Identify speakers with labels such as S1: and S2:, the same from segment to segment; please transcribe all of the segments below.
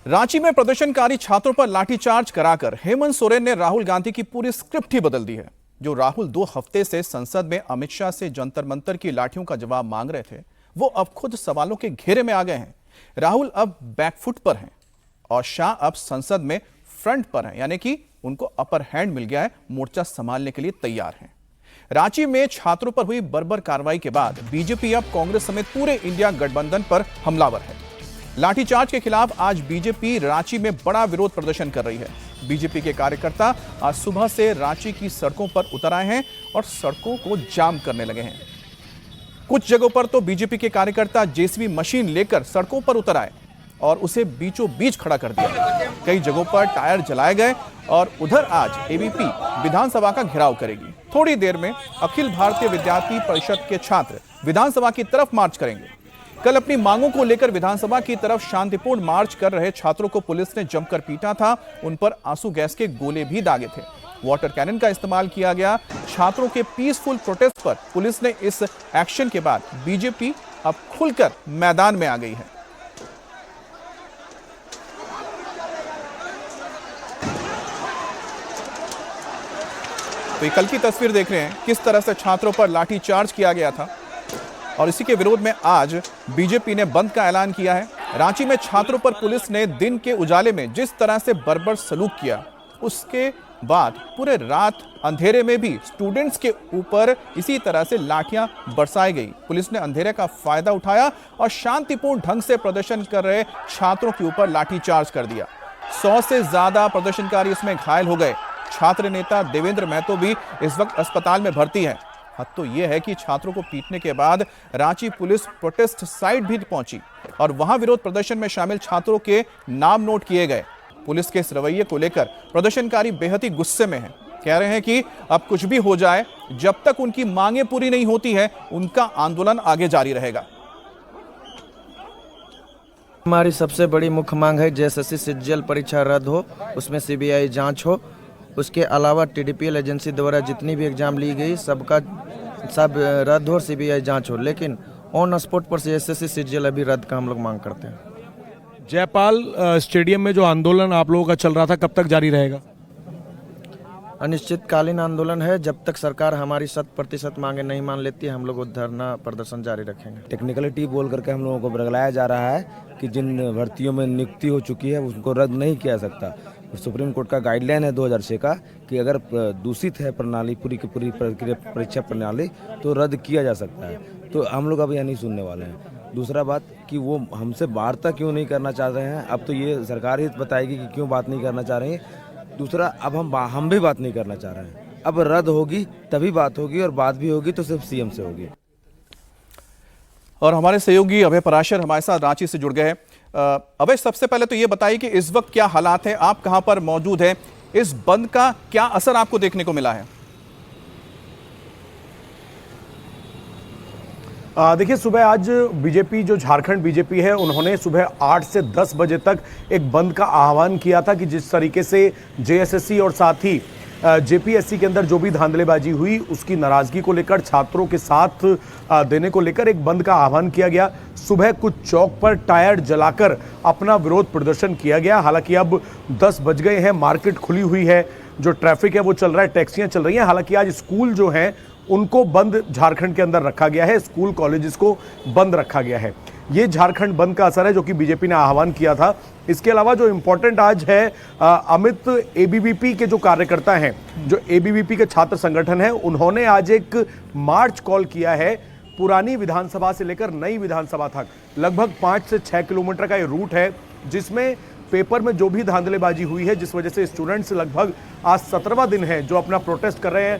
S1: रांची में प्रदर्शनकारी छात्रों पर लाठीचार्ज कराकर हेमंत सोरेन ने राहुल गांधी की पूरी स्क्रिप्ट ही बदल दी है। जो राहुल 2 हफ्ते से संसद में अमित शाह से जंतर मंतर की लाठियों का जवाब मांग रहे थे, वो अब खुद सवालों के घेरे में आ गए हैं। राहुल अब बैकफुट पर हैं और शाह अब संसद में फ्रंट पर हैं, यानी कि उनको अपर हैंड मिल गया है, मोर्चा संभालने के लिए तैयार हैं। रांची में छात्रों पर हुई बर्बर कार्रवाई के बाद बीजेपी अब कांग्रेस समेत पूरे इंडिया गठबंधन पर हमलावर है। लाठीचार्ज के खिलाफ आज बीजेपी रांची में बड़ा विरोध प्रदर्शन कर रही है। बीजेपी के कार्यकर्ता आज सुबह से रांची की सड़कों पर उतर आए हैं और सड़कों को जाम करने लगे हैं। कुछ जगहों पर तो बीजेपी के कार्यकर्ता जेसीबी मशीन लेकर सड़कों पर उतर आए और उसे बीचों बीच खड़ा कर दिया। कई जगहों पर टायर जलाए गए और उधर आज एबीपी विधानसभा का घेराव करेगी। थोड़ी देर में अखिल भारतीय विद्यार्थी परिषद के छात्र विधानसभा की तरफ मार्च करेंगे। कल अपनी मांगों को लेकर विधानसभा की तरफ शांतिपूर्ण मार्च कर रहे छात्रों को पुलिस ने जमकर पीटा था। उन पर आंसू गैस के गोले भी दागे थे, वाटर कैनन का इस्तेमाल किया गया। छात्रों के पीसफुल प्रोटेस्ट पर पुलिस ने इस एक्शन के बाद बीजेपी अब खुलकर मैदान में आ गई है। तो ये कल की तस्वीर देख रहे हैं, किस तरह से छात्रों पर लाठीचार्ज किया गया था और इसी के विरोध में आज बीजेपी ने बंद का ऐलान किया है। रांची में छात्रों पर पुलिस ने दिन के उजाले में जिस तरह से बर्बर सलूक किया, उसके बाद पूरे रात अंधेरे में भी स्टूडेंट्स के ऊपर इसी तरह से लाठियां बरसाई गई। पुलिस ने अंधेरे का फायदा उठाया और शांतिपूर्ण ढंग से प्रदर्शन कर रहे छात्रों के ऊपर लाठीचार्ज कर दिया। 100 से ज्यादा प्रदर्शनकारी इसमें घायल हो गए। छात्र नेता देवेंद्र महतो भी इस वक्त अस्पताल में भर्ती है। हद तो यह है कि छात्रों को पीटने के बाद रांची पुलिस प्रोटेस्ट साइट भी पहुंची और वहां विरोध प्रदर्शन में शामिल छात्रों के नाम नोट किए गए। पुलिस के इस रवैये को लेकर प्रदर्शनकारी बेहद ही गुस्से में हैं। कह रहे हैं कि अब कुछ भी हो जाए, जब तक उनकी मांगें पूरी नहीं होती है, उनका आंदोलन आगे जारी रहेगा।
S2: हमारी सबसे बड़ी मुख्य मांग है जेएसएससी सीजीएल परीक्षा रद्द हो, उसमें सीबीआई जांच हो। उसके अलावा टीडीपीएल एजेंसी द्वारा जितनी भी एग्जाम ली गई सब रद्द हो, सीबीआई जांच हो। लेकिन ऑन स्पॉट पर जेएसएससी सीजीएल अभी रद्द का हम लोग मांग करते हैं।
S3: जयपाल स्टेडियम में जो आंदोलन आप लोगों का चल रहा था, कब तक जारी रहेगा?
S2: अनिश्चितकालीन आंदोलन है। जब तक सरकार हमारी 100% मांगे नहीं मान लेती है, हम लोग धरना प्रदर्शन जारी रखेंगे।
S4: टेक्निकलिटी बोल करके हम लोगों को बरगलाया जा रहा है कि जिन भर्तियों में नियुक्ति हो चुकी है उसको रद्द नहीं किया सकता। सुप्रीम कोर्ट का गाइडलाइन है 2006 का कि अगर दूषित है प्रणाली, पूरी की पूरी परीक्षा प्रणाली, तो रद्द किया जा सकता है। तो हम लोग अब यह नहीं सुनने वाले हैं। दूसरा बात कि वो हमसे वार्ता क्यों नहीं करना चाह रहे हैं, अब तो ये सरकार ही बताएगी कि क्यों बात नहीं करना चाह रही है। दूसरा, अब हम भी बात नहीं करना चाह रहे हैं। अब रद्द होगी तभी बात होगी, और बात भी होगी तो सिर्फ सीएम से होगी।
S1: और हमारे सहयोगी अभय पराशर हमारे साथ रांची से जुड़ गए हैं। अभय, सबसे पहले तो ये बताइए कि इस वक्त क्या हालात हैं, आप कहां पर मौजूद हैं, इस बंद का क्या असर आपको देखने को मिला है?
S5: देखिए, सुबह आज बीजेपी, जो झारखंड बीजेपी है, उन्होंने सुबह 8 से 10 बजे तक एक बंद का आह्वान किया था कि जिस तरीके से जेएसएससी और साथ ही जेपीएससी के अंदर जो भी धांधलेबाजी हुई, उसकी नाराजगी को लेकर, छात्रों के साथ देने को लेकर एक बंद का आह्वान किया गया। सुबह कुछ चौक पर टायर जलाकर अपना विरोध प्रदर्शन किया गया। हालांकि अब 10 बज गए हैं, मार्केट खुली हुई है, जो ट्रैफिक है वो चल रहा है, टैक्सियां चल रही हैं। हालांकि आज स्कूल जो हैं उनको बंद झारखंड के अंदर रखा गया है, स्कूल कॉलेजेस को बंद रखा गया है। ये झारखंड बंद का असर है जो कि बीजेपी ने आह्वान किया था। इसके अलावा जो इंपॉर्टेंट आज है, अमित एबीवीपी के जो कार्यकर्ता हैं, जो एबीवीपी के छात्र संगठन है, उन्होंने आज एक मार्च कॉल किया है पुरानी विधानसभा से लेकर नई विधानसभा तक। लगभग 5 से 6 किलोमीटर का ये रूट है, जिसमें पेपर में जो भी धांधलेबाजी हुई है, जिस वजह से स्टूडेंट्स लगभग आज 17वां दिन है जो अपना प्रोटेस्ट कर रहे हैं,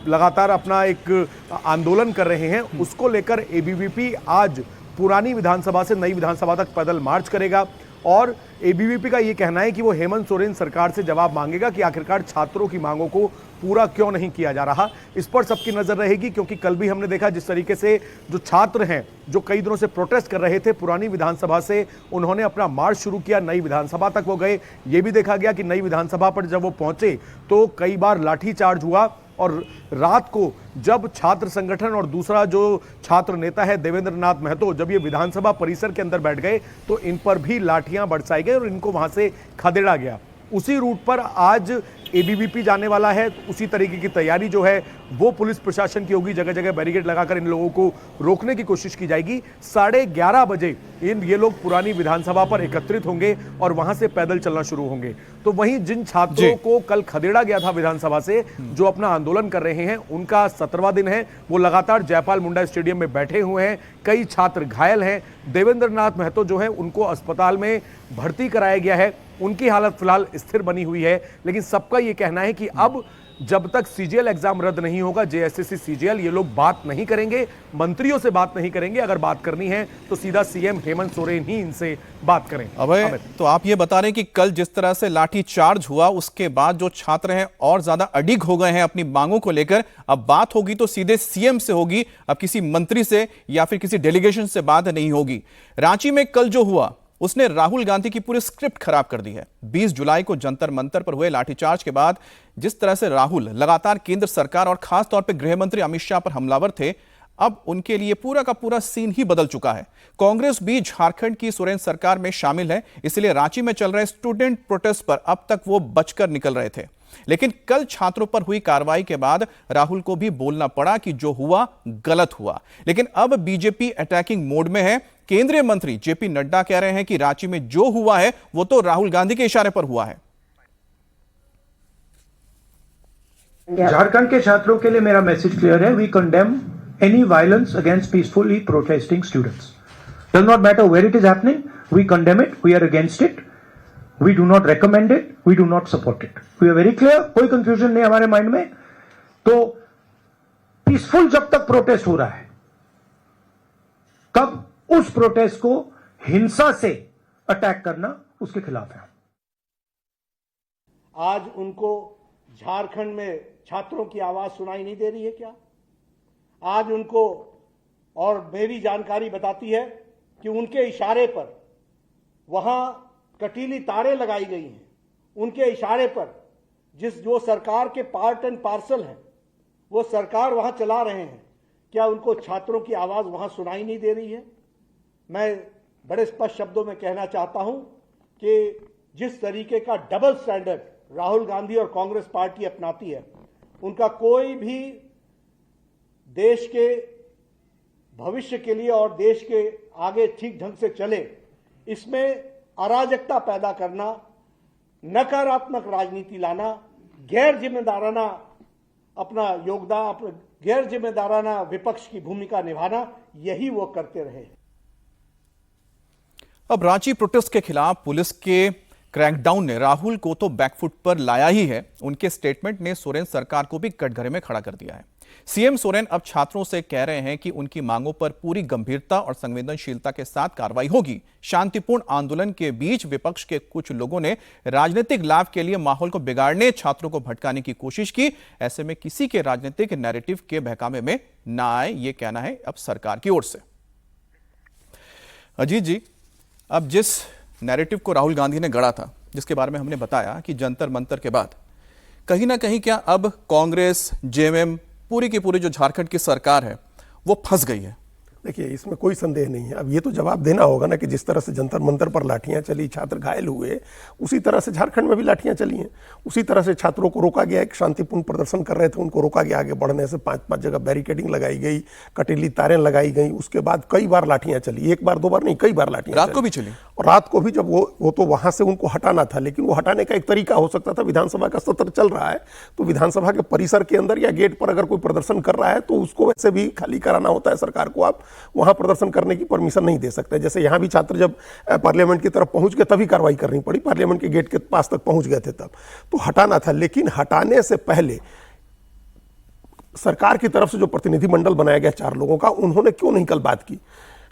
S5: लगातार अपना एक आंदोलन कर रहे हैं, उसको लेकर एबीवीपी आज पुरानी विधानसभा से नई विधानसभा तक पैदल मार्च करेगा। और एबीवीपी का ये कहना है कि वो हेमंत सोरेन सरकार से जवाब मांगेगा कि आखिरकार छात्रों की मांगों को पूरा क्यों नहीं किया जा रहा। इस पर सबकी नजर रहेगी, क्योंकि कल भी हमने देखा जिस तरीके से जो छात्र हैं, जो कई दिनों से प्रोटेस्ट कर रहे थे, पुरानी विधानसभा से उन्होंने अपना मार्च शुरू किया, नई विधानसभा तक वो गए। ये भी देखा गया कि नई विधानसभा पर जब वो पहुंचे तो कई बार लाठीचार्ज हुआ। और रात को जब छात्र संगठन और दूसरा जो छात्र नेता है देवेंद्र नाथ महतो, जब ये विधानसभा परिसर के अंदर बैठ गए तो इन पर भी लाठियां बरसाई गई और इनको वहां से खदेड़ा गया। उसी रूट पर आज एबीवीपी जाने वाला है। उसी तरीके की तैयारी जो है वो पुलिस प्रशासन की होगी। जगह जगह बैरिकेड लगाकर इन लोगों को रोकने की कोशिश की जाएगी। 11:30 बजे ये लोग पुरानी विधानसभा पर एकत्रित होंगे और वहां से पैदल चलना शुरू होंगे। तो वहीं जिन छात्रों को कल खदेड़ा गया था विधानसभा से, जो अपना आंदोलन कर रहे हैं, उनका 17वां दिन है। वो लगातार जयपाल मुंडा स्टेडियम में बैठे हुए हैं। कई छात्र घायल हैं। देवेंद्र नाथ महतो जो है उनको अस्पताल में भर्ती कराया गया है। उनकी हालत फिलहाल स्थिर बनी हुई है। लेकिन सबका यह कहना है कि अब जब तक सीजीएल एग्जाम रद्द नहीं होगा, जेएसएससी सीजीएल, ये लोग बात नहीं करेंगे, मंत्रियों से बात नहीं करेंगे। अगर बात करनी है तो सीधा सीएम हेमंत सोरेन ही इनसे बात करें।
S1: अबे तो आप ये बता रहे हैं कि कल जिस तरह से लाठी चार्ज हुआ उसके बाद जो छात्र हैं और ज्यादा अडिग हो गए हैं अपनी मांगों को लेकर। अब बात होगी तो सीधे सीएम से होगी, अब किसी मंत्री से या फिर किसी डेलीगेशन से बात नहीं होगी। रांची में कल जो हुआ उसने राहुल गांधी की पूरी स्क्रिप्ट खराब कर दी है। 20 जुलाई को जंतर मंतर पर हुए लाठीचार्ज के बाद जिस तरह से राहुल लगातार केंद्र सरकार और खास तौर पर गृह मंत्री अमित शाह पर हमलावर थे, अब उनके लिए पूरा का पूरा सीन ही बदल चुका है। कांग्रेस भी झारखंड की सोरेन सरकार में शामिल है, इसलिए रांची में चल रहे स्टूडेंट प्रोटेस्ट पर अब तक वो बचकर निकल रहे थे। लेकिन कल छात्रों पर हुई कार्रवाई के बाद राहुल को भी बोलना पड़ा कि जो हुआ गलत हुआ। लेकिन अब बीजेपी अटैकिंग मोड में है। केंद्रीय मंत्री जेपी नड्डा कह रहे हैं कि रांची में जो हुआ है वो तो राहुल गांधी के इशारे पर हुआ है।
S6: झारखंड के छात्रों के लिए मेरा मैसेज क्लियर है। We condemn any violence against peacefully protesting students. Does not matter where it is happening, we condemn it, we are against it, we do not recommend it, we do not support it. We are very clear, कोई confusion नहीं हमारे mind में। तो peaceful जब तक protest हो रहा है, कब उस प्रोटेस्ट को हिंसा से अटैक करना उसके खिलाफ है।
S7: आज उनको झारखंड में छात्रों की आवाज सुनाई नहीं दे रही है क्या? आज उनको, और मेरी जानकारी बताती है कि उनके इशारे पर वहां कटीली तारें लगाई गई हैं। उनके इशारे पर जो सरकार के पार्ट एंड पार्सल हैं, वो सरकार वहां चला रहे हैं। क्या उनको छात्रों की आवाज वहां सुनाई नहीं दे रही है? मैं बड़े स्पष्ट शब्दों में कहना चाहता हूं कि जिस तरीके का डबल स्टैंडर्ड राहुल गांधी और कांग्रेस पार्टी अपनाती है, उनका कोई भी देश के भविष्य के लिए और देश के आगे ठीक ढंग से चले, इसमें अराजकता पैदा करना, नकारात्मक राजनीति लाना, गैर जिम्मेदाराना अपना योगदान, गैर जिम्मेदाराना विपक्ष की भूमिका निभाना, यही वो करते रहे।
S1: अब रांची प्रोटेस्ट के खिलाफ पुलिस के क्रैकडाउन ने राहुल को तो बैकफुट पर लाया ही है। उनके स्टेटमेंट ने सोरेन सरकार को भी कटघरे में खड़ा कर दिया है। सीएम सोरेन अब छात्रों से कह रहे हैं कि उनकी मांगों पर पूरी गंभीरता और संवेदनशीलता के साथ कार्रवाई होगी। शांतिपूर्ण आंदोलन के बीच विपक्ष के कुछ लोगों ने राजनीतिक लाभ के लिए माहौल को बिगाड़ने, छात्रों को भटकाने की कोशिश की। ऐसे में किसी के राजनीतिक नैरेटिव के बहकावे में ना आए, ये कहना है अब सरकार की ओर से। अजीत जी, अब जिस नैरेटिव को राहुल गांधी ने गढ़ा था, जिसके बारे में हमने बताया कि जंतर मंतर के बाद कहीं ना कहीं क्या अब कांग्रेस, जेएमएम, पूरी की पूरी जो झारखंड की सरकार है वो फंस गई है?
S8: देखिए, इसमें कोई संदेह नहीं है। अब ये तो जवाब देना होगा ना कि जिस तरह से जंतर मंतर पर लाठियां चली, छात्र घायल हुए, उसी तरह से झारखंड में भी लाठियां चली हैं। उसी तरह से छात्रों को रोका गया। एक शांतिपूर्ण प्रदर्शन कर रहे थे, उनको रोका गया आगे बढ़ने से। 5-5 जगह बैरिकेडिंग लगाई गई, कटीली तारें लगाई गई। उसके बाद कई बार लाठियां चली, एक बार दो बार नहीं, कई बार लाठियां
S1: रात को भी चली।
S8: और रात को भी जब वो तो वहां से उनको हटाना था, लेकिन वो हटाने का एक तरीका हो सकता था। विधानसभा का सत्र चल रहा है तो विधानसभा के परिसर के अंदर या गेट पर अगर कोई प्रदर्शन कर रहा है तो उसको वैसे भी खाली कराना होता है सरकार को। आप वहां प्रदर्शन करने की परमिशन नहीं दे सकते। जैसे यहां भी छात्र जब पार्लियामेंट की तरफ पहुंच गए तभी कार्रवाई करनी पड़ी। पार्लियामेंट के गेट के पास तक पहुंच गए थे तब तो हटाना था। लेकिन हटाने से पहले सरकार की तरफ से जो प्रतिनिधिमंडल बनाया गया 4 लोगों का, उन्होंने क्यों नहीं कल बात की?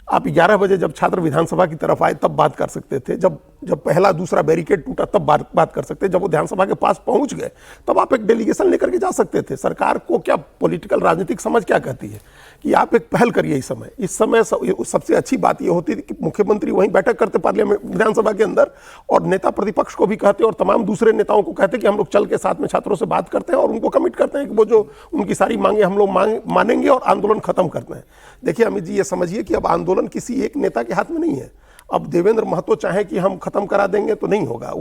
S8: आप 11 बजे जब छात्र विधानसभा की तरफ आए तब बात कर सकते थे। जब जब पहला दूसरा बैरिकेड टूटा तब बात कर सकते हैं। जब वो विधानसभा के पास पहुंच गए तब आप एक डेलीगेशन लेकर के जा सकते थे। सरकार को क्या पॉलिटिकल राजनीतिक समझ क्या कहती है कि आप एक पहल करिए। इस समय सबसे अच्छी बात यह होती थी कि मुख्यमंत्री वहीं बैठक करते पार्लियामेंट विधानसभा के अंदर, और नेता प्रतिपक्ष को भी कहते और तमाम दूसरे नेताओं को कहते कि हम लोग चल के साथ में छात्रों से बात करते हैं और उनको कमिट करते हैं कि वो जो उनकी सारी मांगे हम लोग मानेंगे और आंदोलन खत्म करते हैं। देखिए अमित जी, ये समझिए कि अब आंदोलन किसी एक नेता के हाथ में नहीं है। अब देवेंद्र महतो चाहे कि हम खत्म करा देंगे तो नहीं होगा,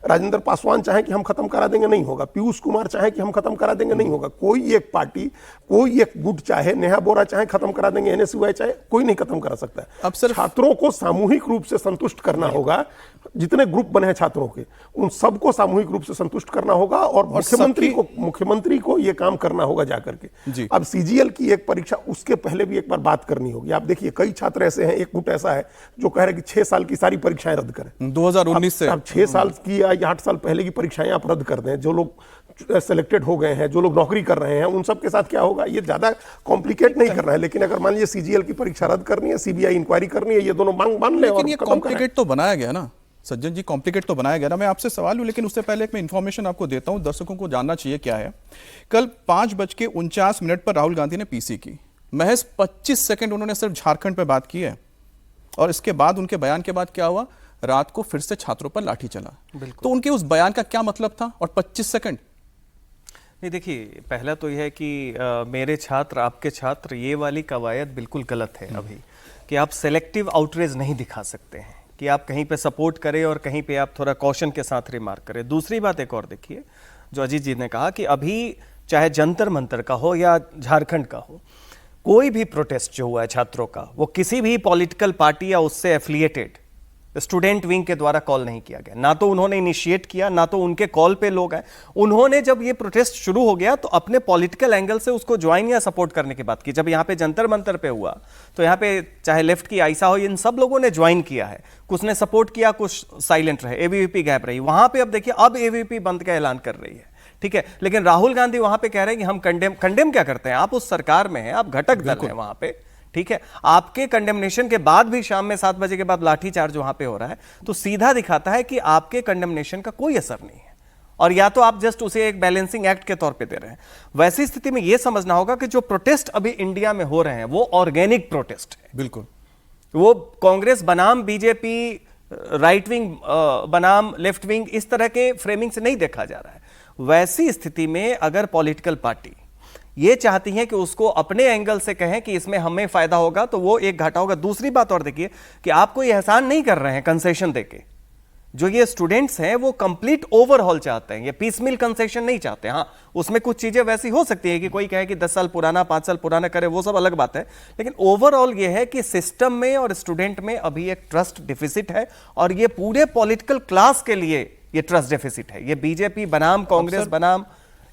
S8: राजेंद्र पासवान चाहे कि हम खत्म करा देंगे नहीं होगा, पीयूष कुमार चाहे कि हम खत्म करा देंगे नहीं होगा, कोई एक पार्टी, कोई एक गुट चाहे, नेहा बोरा चाहे खत्म करा देंगे, एनएसयूआई चाहे, कोई नहीं खत्म करा सकता है।
S1: अब सिर्फ
S8: छात्रों को सामूहिक रूप से संतुष्ट करना होगा। जितने ग्रुप बने हैं छात्रों के, उन सबको सामूहिक रूप से संतुष्ट करना होगा और मुख्यमंत्री को यह काम करना होगा जाकर के। अब सीजीएल की एक परीक्षा, उसके पहले भी एक बार बात करनी होगी। आप देखिए कई छात्र ऐसे हैं, एक गुट ऐसा है जो कह रहे हैं कि 6 साल की सारी परीक्षाएं रद्द करें
S1: 2019 से।
S8: अब 6 साल की या 8 साल पहले की परीक्षाएं आप रद्द कर दें। जो लोग सेलेक्टेड हो गए हैं, जो लोग नौकरी कर रहे हैं, उन सब के साथ क्या होगा, ये ज्यादा कॉम्प्लिकेट नहीं करना है। लेकिन अगर मान लीजिए सीजीएल की परीक्षा रद्द करनी है, सीबीआई इंक्वायरी करनी है, ये दोनों मांग मान ले।
S1: लेकिन ये कॉम्प्लिकेट तो बनाया गया ना सज्जन जी, कॉम्प्लिकेट तो बनाया गया ना। मैं आपसे सवाल हूं, लेकिन उससे पहले एक मैं इन्फॉर्मेशन आपको देता हूं, दर्शकों को जानना चाहिए क्या है। कल 5:49 पर राहुल गांधी ने पीसी की, महज 25 सेकंड उन्होंने सिर्फ झारखंड पे बात की है, और इसके बाद उनके बयान के बाद क्या हुआ, रात को फिर से छात्रों पर लाठी चला। तो उनके उस बयान का क्या मतलब था, और 25 सेकंड?
S9: नहीं, देखिए पहला तो यह है कि मेरे छात्र आपके छात्र, ये वाली कवायद बिल्कुल गलत है अभी, कि आप सेलेक्टिव आउटरीच नहीं दिखा सकते हैं कि आप कहीं पे सपोर्ट करें और कहीं पे आप थोड़ा कॉशन के साथ रिमार्क करें। दूसरी बात एक और देखिए, जो अजीत जी ने कहा कि अभी चाहे जंतर मंतर का हो या झारखंड का हो, कोई भी प्रोटेस्ट जो हुआ है छात्रों का, वो किसी भी पॉलिटिकल पार्टी या उससे एफिलिएटेड स्टूडेंट विंग के द्वारा कॉल नहीं किया गया। ना तो उन्होंने इनिशिएट किया, ना तो उनके कॉल पे लोग आए। उन्होंने जब ये प्रोटेस्ट शुरू हो गया तो अपने पॉलिटिकल एंगल से उसको ज्वाइन या सपोर्ट करने की बात की। जब यहाँ पे जंतर मंतर पे हुआ तो यहाँ पे चाहे लेफ्ट की आयशा हो, इन सब लोगों ने ज्वाइन किया है। कुछ ने सपोर्ट किया, कुछ साइलेंट रहे, एबीवीपी गैप रही। वहां पे अब देखिए, अब एबीवीपी बंद का ऐलान कर रही है, ठीक है, लेकिन राहुल गांधी वहां पे कह रहे हैं कि हम कंडेम क्या करते हैं, आप उस सरकार में हैं, आप घटक दल हैं वहां पे, ठीक है। आपके कंडेमनेशन के बाद भी शाम में 7 बजे के बाद लाठीचार्ज वहां पे हो रहा है, तो सीधा दिखाता है कि आपके कंडेमनेशन का कोई असर नहीं है, और या तो आप जस्ट उसे एक बैलेंसिंग एक्ट के तौर पे दे रहे हैं। वैसी स्थिति में यह समझना होगा कि जो प्रोटेस्ट अभी इंडिया में हो रहे हैं वो ऑर्गेनिक प्रोटेस्ट है।
S1: बिल्कुल,
S9: वो कांग्रेस बनाम बीजेपी, राइट विंग बनाम लेफ्ट विंग, इस तरह के फ्रेमिंग से नहीं देखा जा रहा है। वैसी स्थिति में अगर पॉलिटिकल पार्टी ये चाहती हैं कि उसको अपने एंगल से कहें कि इसमें हमें फायदा होगा, तो वो एक घाटा होगा। दूसरी बात और देखिए कि आपको ये एहसान नहीं कर रहे हैं कंसेशन देके। जो ये स्टूडेंट्स हैं वो कंप्लीट ओवरहॉल चाहते हैं, ये पीसमिल कंसेशन नहीं चाहते। हाँ, उसमें कुछ चीजें वैसी हो सकती है कि कोई कहे कि 10 साल पुराना, 5 साल पुराना करे, वो सब अलग बात है, लेकिन ओवरऑल ये है कि सिस्टम में और स्टूडेंट में अभी एक ट्रस्ट डिफिसिट है, और ये पूरे पॉलिटिकल क्लास के लिए ये ट्रस्ट डिफिसिट है। ये बीजेपी बनाम कांग्रेस बनाम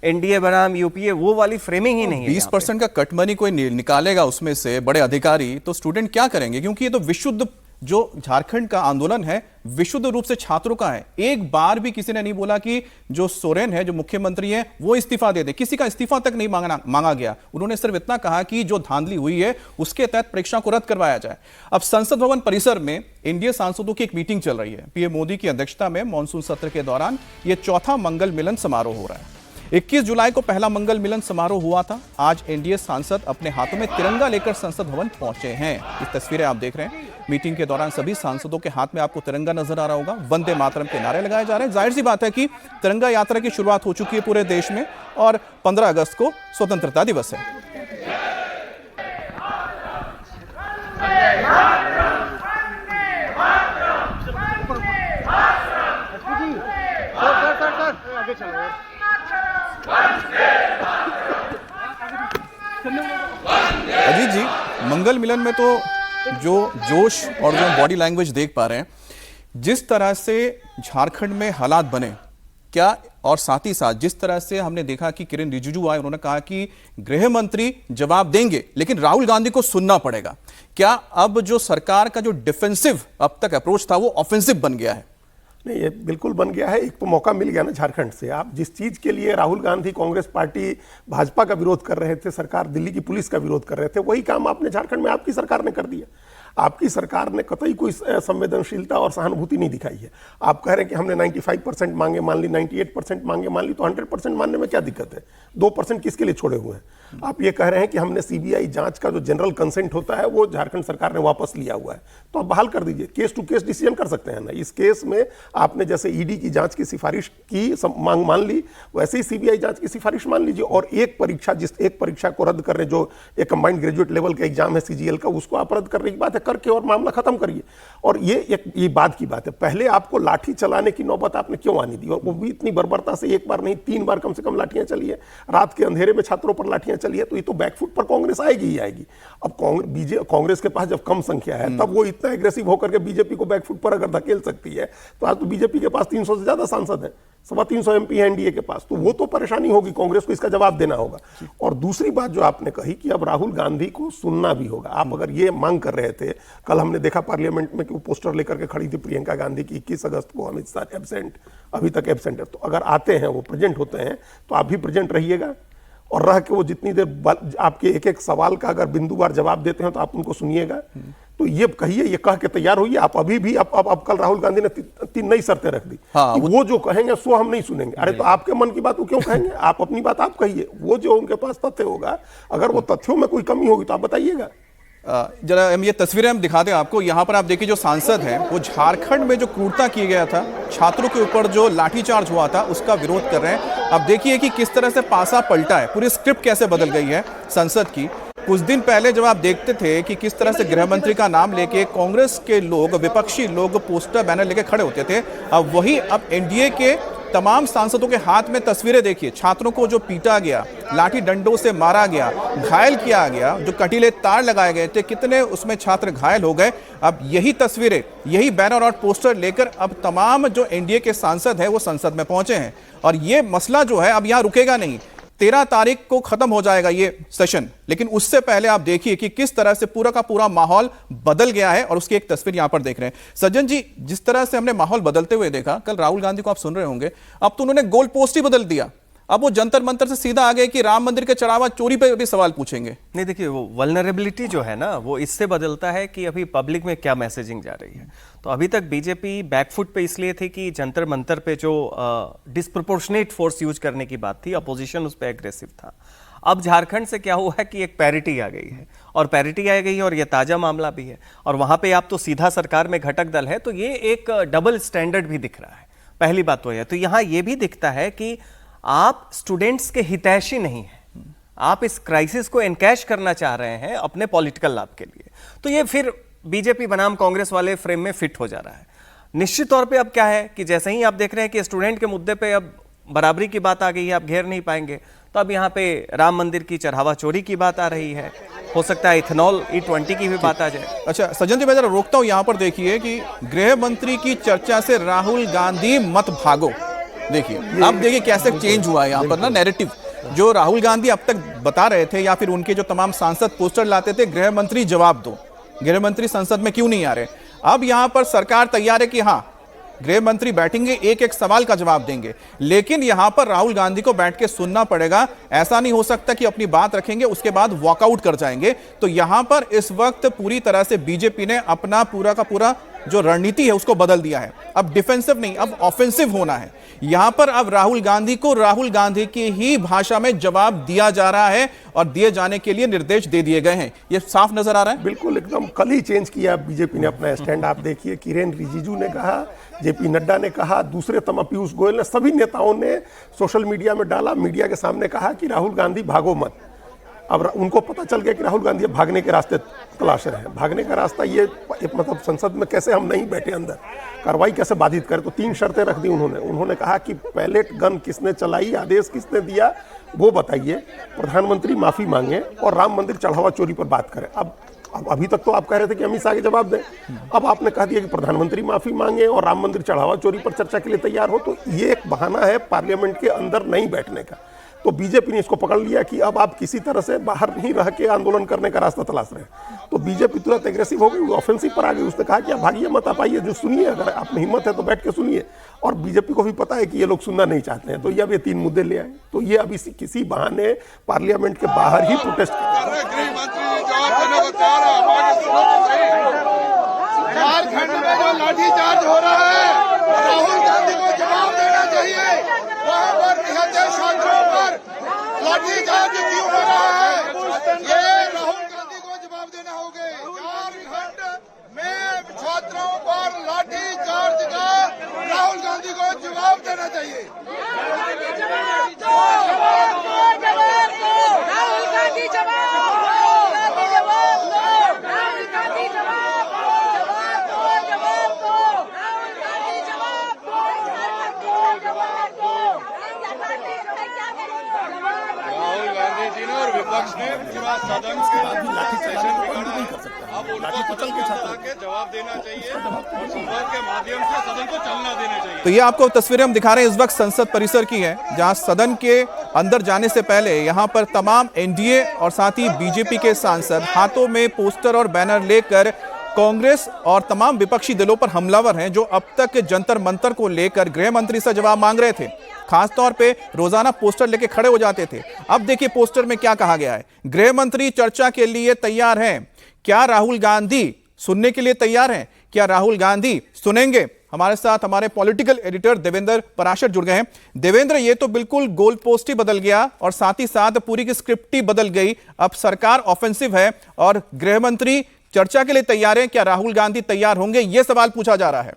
S9: एनडीए बनाम यूपीए वो वाली फ्रेमिंग ही नहीं है।
S1: 20% का कट मनी कोई निकालेगा उसमें से बड़े अधिकारी, तो स्टूडेंट क्या करेंगे? क्योंकि ये तो विशुद्ध, जो झारखंड का आंदोलन है विशुद्ध रूप से छात्रों का है। एक बार भी किसी ने नहीं बोला कि जो सोरेन है, जो मुख्यमंत्री है, वो इस्तीफा दे दे। किसी का इस्तीफा तक नहीं मांगा गया। उन्होंने सिर्फ इतना कहा कि जो धांधली हुई है उसके तहत परीक्षा को रद्द करवाया जाए। अब संसद भवन परिसर में एनडीए सांसदों की एक मीटिंग चल रही है। पीएम मोदी की अध्यक्षता में मॉनसून सत्र के दौरान यह चौथा मंगल मिलन समारोह हो रहा है। 21 जुलाई को पहला मंगल मिलन समारोह हुआ था। आज एनडीए सांसद अपने हाथों में तिरंगा लेकर संसद भवन पहुंचे हैं। इस तस्वीरें आप देख रहे हैं। मीटिंग के दौरान सभी सांसदों के हाथ में आपको तिरंगा नजर आ रहा होगा। वंदे मातरम के नारे लगाए जा रहे हैं। जाहिर सी बात है कि तिरंगा यात्रा की शुरुआत हो चुकी है पूरे देश में, और 15 अगस्त को स्वतंत्रता दिवस है। अजीत जी, मंगल मिलन में तो जो जोश और जो बॉडी लैंग्वेज देख पा रहे हैं, जिस तरह से झारखंड में हालात बने, क्या, और साथ ही साथ जिस तरह से हमने देखा कि किरेन रिजिजू आए, उन्होंने कहा कि गृह मंत्री जवाब देंगे लेकिन राहुल गांधी को सुनना पड़ेगा। क्या अब जो सरकार का जो डिफेंसिव अब तक अप्रोच था वो ऑफेंसिव बन गया है?
S8: नहीं, ये बिल्कुल बन गया है। एक तो मौका मिल गया ना झारखंड से। आप जिस चीज के लिए राहुल गांधी, कांग्रेस पार्टी, भाजपा का विरोध कर रहे थे, सरकार दिल्ली की पुलिस का विरोध कर रहे थे, वही काम आपने झारखंड में आपकी सरकार ने कर दिया। आपकी सरकार ने कतई कोई संवेदनशीलता और सहानुभूति नहीं दिखाई है। आप कह रहे हैं कि हमने 95% मांगे मान ली, 98% मांगे मान ली, तो 100% मानने में क्या दिक्कत है? 2% किसके लिए छोड़े हुए हैं? आप ये कह रहे हैं कि हमने सीबीआई जांच का जो जनरल कंसेंट होता है वो झारखंड सरकार ने वापस लिया हुआ है, तो आप बहाल कर दीजिए। केस टू केस डिसीजन कर सकते हैं ना। इस केस में आपने जैसे ईडी की जांच की सिफारिश की मांग मान ली, वैसे ही सीबीआई जांच की सिफारिश मान लीजिए। और एक परीक्षा को रद्द करने, जो एक कंबाइंड ग्रेजुएट लेवल का एग्जाम है सीजीएल का, उसको आप रद्द करने की बात है, करके और मामला खत्म करिए। और ये बात की बात है। पहले आपको लाठी चलाने की नौबत आपने क्यों आनी दी? और वो भी इतनी बर्बरता से, एक बार नहीं 3 बार कम से कम लाठियां चली है। रात के अंधेरे में छात्रों पर लाठियां चली है, तो ये तो बैकफुट पर कांग्रेस आएगी ही आएगी। अब कांग्रेस के पास जब कम संख्या है तब वो इतना एग्रेसिव होकर के बीजेपी को बैकफुट पर अगर धकेल सकती है, तो आज तो बीजेपी के पास 300 से ज्यादा सांसद हैं, 325 एमपी है एनडीए के पास, तो वो तो परेशानी होगी, कांग्रेस को इसका जवाब देना होगा। और दूसरी बात जो आपने कही कि अब राहुल गांधी को सुनना भी होगा। आप अगर ये मांग कर रहे थे, कल हमने देखा पार्लियामेंट में कि वो पोस्टर लेकर के खड़ी थी प्रियंका गांधी की 21 अगस्त को अमित शाह एब्सेंट, अभी तक एब्सेंट है। तो अगर आते हैं, वो प्रेजेंट होते हैं, तो आप भी प्रेजेंट रहिएगा और रह के वो जितनी देर आपके एक एक सवाल का अगर बिंदुवार जवाब देते हैं तो आप उनको सुनिएगा। तो ये कहिए, ये कह के तैयार होइए आप अभी भी। अब कल राहुल गांधी ने 3 नई शर्तें रख दी।
S1: हाँ,
S8: वो जो कहेंगे सो हम नहीं सुनेंगे। अरे तो आपके मन की बात वो क्यों कहेंगे? आप अपनी बात आप कहिए। वो जो उनके पास तथ्य होगा, अगर वो तथ्यों में कोई कमी होगी तो आप बताइएगा।
S1: जरा ये तस्वीरें हम दिखाते हैं आपको। यहाँ पर आप देखिए, जो सांसद हैं वो झारखंड में जो क्रूरता किया गया था, छात्रों के ऊपर जो लाठीचार्ज हुआ था, उसका विरोध कर रहे हैं। अब देखिए कि किस तरह से पासा पलटा है, पूरी स्क्रिप्ट कैसे बदल गई है संसद की। कुछ दिन पहले जब आप देखते थे कि किस तरह से गृह मंत्री का नाम लेके कांग्रेस के लोग, विपक्षी लोग पोस्टर बैनर लेके खड़े होते थे, अब वही अब एनडीए के तमाम सांसदों के हाथ में तस्वीरें देखिए। छात्रों को जो पीटा गया, लाठी डंडों से मारा गया, घायल किया गया, जो कटीले तार लगाए गए थे, कितने उसमें छात्र घायल हो गए। अब यही तस्वीरें, यही बैनर और पोस्टर लेकर अब तमाम जो एनडीए के सांसद हैं वो संसद में पहुंचे हैं। और ये मसला जो है अब यहां रुकेगा नहीं। 13 तारीख को खत्म हो जाएगा ये सेशन, लेकिन उससे पहले आप देखिए कि किस तरह से पूरा का पूरा माहौल बदल गया है। और उसकी एक तस्वीर यहां पर देख रहे हैं सज्जन जी। जिस तरह से हमने माहौल बदलते हुए देखा, कल राहुल गांधी को आप सुन रहे होंगे, अब तो उन्होंने गोल पोस्ट ही बदल दिया। अब वो जंतर मंतर से सीधा आ गए कि राम मंदिर के चढ़ावा चोरी पे भी सवाल पूछेंगे।
S9: नहीं, देखिए, वो वल्नरेबिलिटी जो है ना, वो इससे बदलता है कि अभी पब्लिक में क्या मैसेजिंग जा रही है। तो अभी तक बीजेपी बैकफुट पे इसलिए थी कि जंतर मंतर पे जो डिस्प्रोपोर्शनेट फोर्स यूज करने की बात थी, अपोजिशन उस पर एग्रेसिव था। अब झारखंड से क्या हुआ है कि एक पैरिटी आ गई है, और पैरिटी आ गई है, और ये ताजा मामला भी है। और वहां पे आप तो सीधा सरकार में घटक दल है, तो ये एक डबल स्टैंडर्ड भी दिख रहा है। पहली बात तो यह, तो यहां ये भी दिखता है कि आप स्टूडेंट्स के हितैषी नहीं हैं, आप इस क्राइसिस को एनकैश करना चाह रहे हैं अपने पॉलिटिकल लाभ के लिए। तो ये फिर बीजेपी बनाम कांग्रेस वाले फ्रेम में फिट हो जा रहा है। निश्चित तौर पे अब क्या है कि जैसे ही आप देख रहे हैं कि स्टूडेंट के मुद्दे पे अब बराबरी की बात आ गई है, आप घेर नहीं पाएंगे, तो अब यहाँ पे राम मंदिर की चढ़ावा चोरी की बात आ रही है। हो सकता है इथेनॉल E20 की भी बात आ जाए।
S1: अच्छा सज्जन जी, मैं जरा रोकता हूं। यहां पर देखिए कि गृह मंत्री की चर्चा से राहुल गांधी मत भागो। देखिए, अब देखिए कैसे चेंज हुआ है यहाँ पर ना नैरेटिव। जो राहुल गांधी अब तक बता रहे थे, या फिर उनके जो तमाम सांसद पोस्टर लाते थे, गृह मंत्री जवाब दो, गृह मंत्री संसद में क्यों नहीं आ रहे, अब यहां पर सरकार तैयार है कि हां गृह मंत्री बैठेंगे, एक एक सवाल का जवाब देंगे। लेकिन यहां पर राहुल गांधी को बैठ के सुनना पड़ेगा। ऐसा नहीं हो सकता कि अपनी बात रखेंगे उसके बाद वॉकआउट कर जाएंगे। तो यहां पर इस वक्त पूरी तरह से बीजेपी ने अपना पूरा का पूरा जो रणनीति है उसको बदल दिया है। अब डिफेंसिव नहीं, अब ऑफेंसिव होना है। यहां पर अब राहुल गांधी को राहुल गांधी की ही भाषा में जवाब दिया जा रहा है, और दिए जाने के लिए निर्देश दे दिए गए हैं। ये साफ नजर आ रहा है।
S8: बिल्कुल, एकदम कल ही चेंज किया बीजेपी ने अपना स्टैंड। आप देखिए, किरेन रिजिजू ने कहा, जेपी नड्डा ने कहा, दूसरे तमाम पीयूष गोयल ने, सभी नेताओं ने सोशल मीडिया में डाला, मीडिया के सामने कहा कि राहुल गांधी भागो मत। अब उनको पता चल गया कि राहुल गांधी अब भागने के रास्ते तलाश रहे हैं। भागने का रास्ता ये मतलब संसद में कैसे हम नहीं बैठे अंदर, कार्रवाई कैसे बाधित करें। तो 3 शर्तें रख दी उन्होंने कहा कि पैलेट गन किसने चलाई, आदेश किसने दिया, वो बताइए, प्रधानमंत्री माफी मांगे, और राम मंदिर चढ़ावा चोरी पर बात करें। अब अभी तक तो आप कह रहे थे कि अमित शाह के जवाब दें, अब आपने कह दिया कि प्रधानमंत्री माफी मांगे और राम मंदिर चढ़ावा चोरी पर चर्चा के लिए तैयार हो। तो ये एक बहाना है पार्लियामेंट के अंदर नहीं बैठने का। तो बीजेपी ने इसको पकड़ लिया कि अब आप किसी तरह से बाहर नहीं रह के आंदोलन करने का रास्ता तलाश रहे हैं। तो बीजेपी तुरंत एग्रेसिव हो गई, ऑफेंसिव पर आ गई। उसने कहा कि आप भागिए मत, आप आइए, जो सुनिए, अगर आप में हिम्मत है तो बैठ के सुनिए। और बीजेपी को भी पता है कि ये लोग सुनना नहीं चाहते हैं, तो ये अब ये 3 मुद्दे ले आए। तो ये अब किसी बहाने पार्लियामेंट के बाहर ही प्रोटेस्ट
S10: झारखंड में जो लाठीचार्ज हो रहा है, राहुल गांधी को जवाब देना चाहिए। वहाँ पर निहत्थे छात्रों पर लाठीचार्ज क्यों हो रहा है, ये राहुल गांधी को जवाब देना होगा। झारखंड में छात्रों पर लाठीचार्ज का राहुल गांधी को जवाब देना चाहिए। विपक्ष ने पूरा सदन के सेशन बिगाड़ा है। अब उनको सदन में आके जवाब देना चाहिए और संवाद के माध्यम से सदन को चलना देना चाहिए।
S1: तो ये आपको तस्वीरें हम दिखा रहे हैं इस वक्त संसद परिसर की है, जहां सदन के अंदर जाने से पहले यहां पर तमाम एनडीए और साथ ही बीजेपी के सांसद हाथों में पोस्टर और बैनर लेकर कांग्रेस और तमाम विपक्षी दलों पर हमलावर हैं, जो अब तक जंतर मंतर को लेकर गृह मंत्री से जवाब मांग रहे थे। खासतौर पे रोजाना पोस्टर लेके खड़े हो जाते थे। अब देखिए पोस्टर में क्या कहा गया है। गृह मंत्री चर्चा के लिए तैयार हैं। क्या राहुल गांधी सुनने के लिए तैयार हैं? क्या राहुल गांधी सुनेंगे? हमारे साथ हमारे पॉलिटिकल एडिटर देवेंद्र पराशर जुड़ गए हैं। देवेंद्र, ये तो बिल्कुल गोल पोस्ट ही बदल गया और साथ ही साथ पूरी की स्क्रिप्ट ही बदल गई। अब सरकार ऑफेंसिव है और गृह मंत्री चर्चा के लिए तैयार हैं। क्या राहुल गांधी तैयार होंगे, यह सवाल पूछा जा रहा है।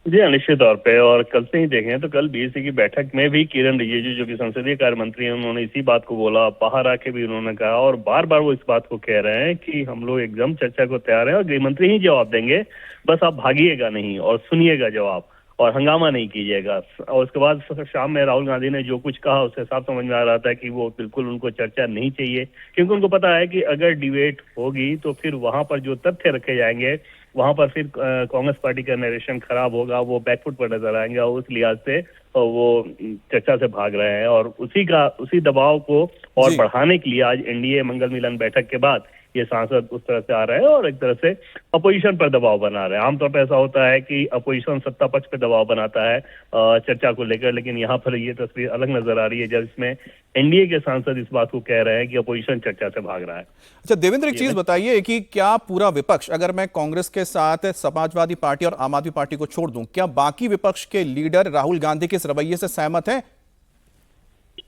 S11: जी निश्चित तौर पे, और कल से ही देखें तो कल बीएससी की बैठक में भी किरण रिजिजू जो कि संसदीय कार्य मंत्री हैं, उन्होंने इसी बात को बोला। बाहर आके भी उन्होंने कहा और बार बार वो इस बात को कह रहे हैं कि हम लोग एकदम चर्चा को तैयार हैं और गृह मंत्री ही जवाब देंगे, बस आप भागिएगा नहीं और सुनिएगा जवाब और हंगामा नहीं कीजिएगा। और उसके बाद शाम में राहुल गांधी ने जो कुछ कहा उससे साफ समझ में आ रहा था कि वो बिल्कुल उनको चर्चा नहीं चाहिए, क्योंकि उनको पता है कि अगर डिबेट होगी तो फिर वहां पर जो तथ्य रखे जाएंगे वहां पर फिर कांग्रेस पार्टी का नरेशन खराब होगा, वो बैकफुट पर नजर आएंगे और उस लिहाज से वो चर्चा से भाग रहे हैं। और उसी दबाव को और बढ़ाने के लिए आज एनडीए मंगल मिलन बैठक के बाद ये सांसद उस तरह से आ रहे हैं और एक तरह से अपोजिशन पर दबाव बना रहे हैं। आमतौर पर ऐसा होता है कि अपोजिशन सत्ता पक्ष पे दबाव बनाता है चर्चा को लेकर, लेकिन यहाँ पर ये तस्वीर अलग नजर आ रही है जब इसमें एनडीए के सांसद इस बात को कह रहे हैं कि अपोजिशन चर्चा से भाग रहा है।
S1: अच्छा देवेंद्र, एक चीज बताइए कि क्या पूरा विपक्ष, अगर मैं कांग्रेस के साथ समाजवादी पार्टी और आम आदमी पार्टी को छोड़ दूं, क्या बाकी विपक्ष के लीडर राहुल गांधी के इस रवैये से सहमत हैं?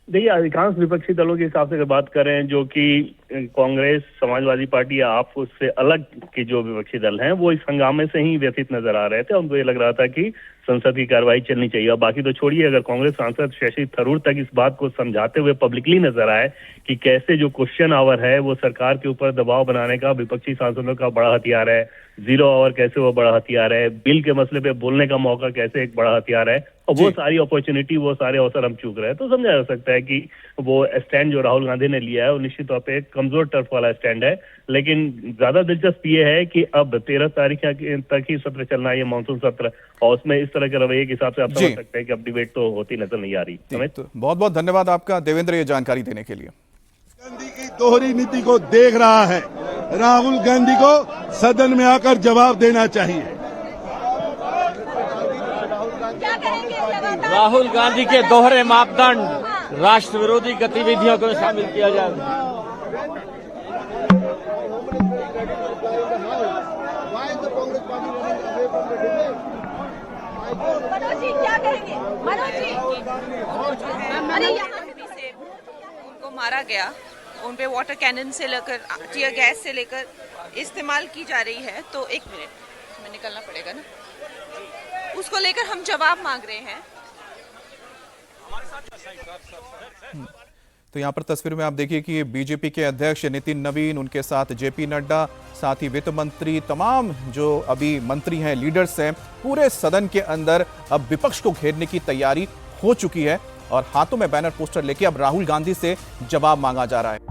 S11: देखिए, अधिकांश विपक्षी दलों के हिसाब से अगर बात करें, जो कि कांग्रेस, समाजवादी पार्टी या आप उससे अलग के जो विपक्षी दल हैं, वो इस हंगामे से ही व्यथित नजर आ रहे थे। उनको ये लग रहा था कि संसद की कार्रवाई चलनी चाहिए। और बाकी तो छोड़िए, अगर कांग्रेस सांसद शशि थरूर तक इस बात को समझाते हुए पब्लिकली नजर आए कि कैसे जो क्वेश्चन आवर है वो सरकार के ऊपर दबाव बनाने का विपक्षी सांसदों का बड़ा हथियार है, 0 आवर कैसे वो बड़ा हथियार है, बिल के मसले पे बोलने का मौका कैसे एक बड़ा हथियार है, और वो सारी अपॉर्चुनिटी, वो सारे अवसर हम चूक रहे हैं, तो समझा जा सकता है कि वो स्टैंड जो राहुल गांधी ने लिया है वो निश्चित तौर पर कमजोर टर्फ वाला स्टैंड है। लेकिन ज्यादा दिलचस्प ये है कि अब 13 तारीख तक ही सत्र चलना है, ये मानसून सत्र, और उसमें इस तरह के रवैये के हिसाब से आप समझ सकते हैं कि अब डिबेट तो होती नजर नहीं आ रही।
S1: तो बहुत बहुत धन्यवाद आपका देवेंद्र, ये जानकारी देने के लिए।
S10: गांधी की दोहरी नीति को देख रहा है, राहुल गांधी को सदन में आकर जवाब देना चाहिए।
S12: राहुल गांधी के दोहरे मापदंड, राष्ट्र विरोधी गतिविधियों को शामिल किया जाए।
S13: मनोज जी क्या कहेंगे? मनोज जी, अरे यहाँ से उनको मारा गया, उन पे वाटर कैनन से लेकर टीयर गैस से लेकर इस्तेमाल की जा रही है, तो 1 मिनट हमें निकलना पड़ेगा ना, उसको लेकर हम जवाब मांग रहे हैं।
S1: तो यहाँ पर तस्वीर में आप देखिए कि बीजेपी के अध्यक्ष नितिन नवीन, उनके साथ जेपी नड्डा, साथ ही वित्त मंत्री, तमाम जो अभी मंत्री हैं, लीडर्स हैं, पूरे सदन के अंदर अब विपक्ष को घेरने की तैयारी हो चुकी है और हाथों में बैनर पोस्टर लेके अब राहुल गांधी से जवाब मांगा जा रहा है।